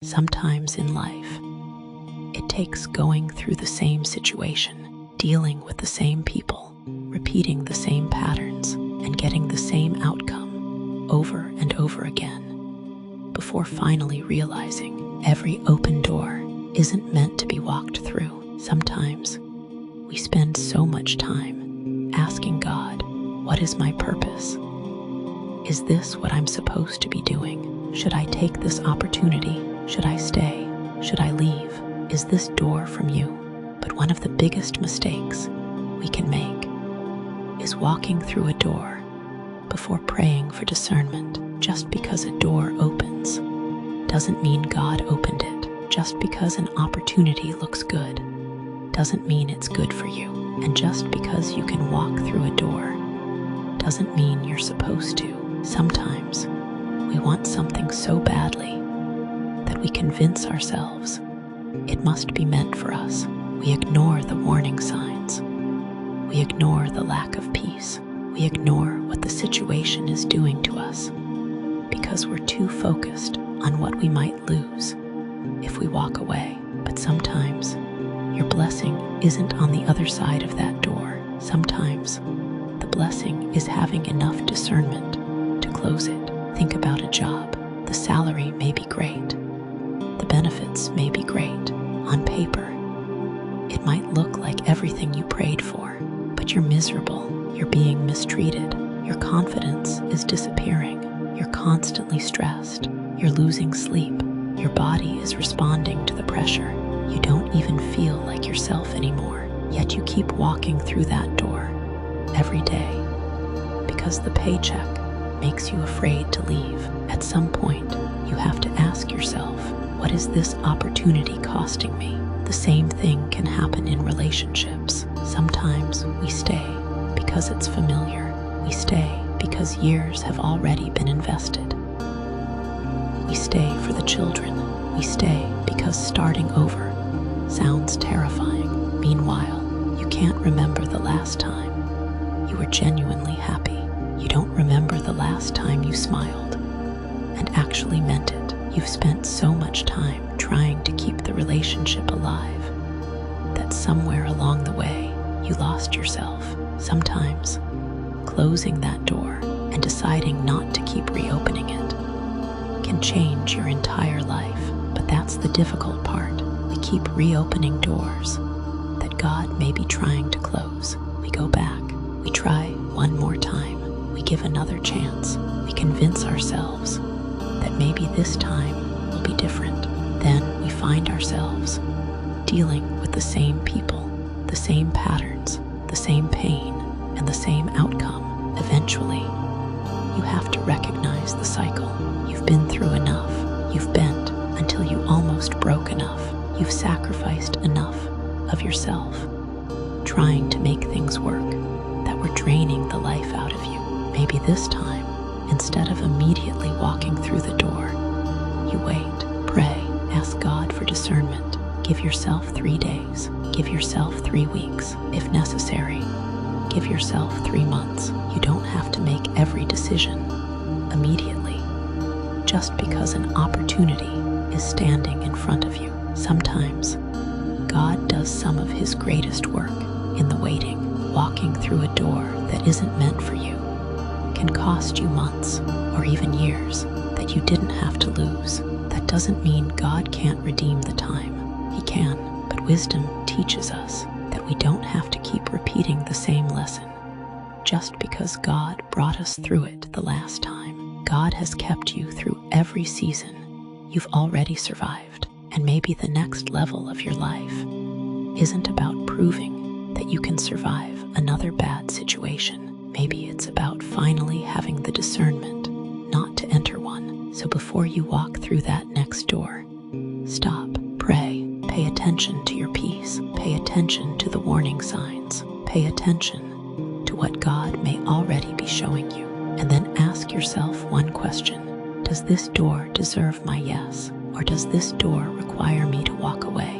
Sometimes in life, it takes going through the same situation, dealing with the same people, repeating the same patterns, and getting the same outcome over and over again, before finally realizing every open door isn't meant to be walked through. Sometimes we spend so much time asking God, what is my purpose? Is this what I'm supposed to be doing? Should I take this opportunity? Should I stay? Should I leave? Is this door from you? But one of the biggest mistakes we can make is walking through a door before praying for discernment. Just because a door opens doesn't mean God opened it. Just because an opportunity looks good doesn't mean it's good for you. And just because you can walk through a door doesn't mean you're supposed to. Sometimes we want something so badly that we convince ourselves it must be meant for us. We ignore the warning signs. We ignore the lack of peace. We ignore what the situation is doing to us because we're too focused on what we might lose if we walk away. But sometimes your blessing isn't on the other side of that door. Sometimes the blessing is having enough discernment to close it. Think about a job. The salary may be great. The benefits may be great. On paper, it might look like everything you prayed for, but you're miserable. You're being mistreated. Your confidence is disappearing. You're constantly stressed. You're losing sleep. Your body is responding to the pressure. You don't even feel like yourself anymore. Yet you keep walking through that door every day because the paycheck makes you afraid to leave. At some point, you have to ask yourself, what is this opportunity costing me? The same thing can happen in relationships. Sometimes we stay because it's familiar. We stay because years have already been invested. We stay for the children. We stay because starting over sounds terrifying. Meanwhile, you can't remember the last time you were genuinely happy. You don't remember the last time you smiled and actually meant it. You've spent so much time trying to keep the relationship alive that somewhere along the way you lost yourself. Sometimes closing that door and deciding not to keep reopening it can change your entire life. But that's the difficult part. We keep reopening doors that God may be trying to close. We go back. We try one more time. We give another chance. We convince ourselves that maybe this time will be different. Then we find ourselves dealing with the same people, the same patterns, the same pain, and the same outcome. Eventually, you have to recognize the cycle. You've been through enough. You've bent until you almost broke enough. You've sacrificed enough of yourself trying to make things work that were draining the life out of you. Maybe this time, instead of immediately walking through the door, you wait, pray, ask God for discernment. Give yourself 3 days. Give yourself 3 weeks, if necessary. Give yourself 3 months. You don't have to make every decision immediately, just because an opportunity is standing in front of you. Sometimes, God does some of His greatest work in the waiting. Walking through a door that isn't meant for you can cost you months or even years that you didn't have to lose. That doesn't mean God can't redeem the time. He can, but wisdom teaches us that we don't have to keep repeating the same lesson just because God brought us through it the last time. God has kept you through every season you've already survived, and maybe the next level of your life isn't about proving that you can survive another bad situation. Maybe it's about finally having the discernment not to enter one. So before you walk through that next door, stop, pray, pay attention to your peace, pay attention to the warning signs, pay attention to what God may already be showing you, and then ask yourself one question. Does this door deserve my yes, or does this door require me to walk away?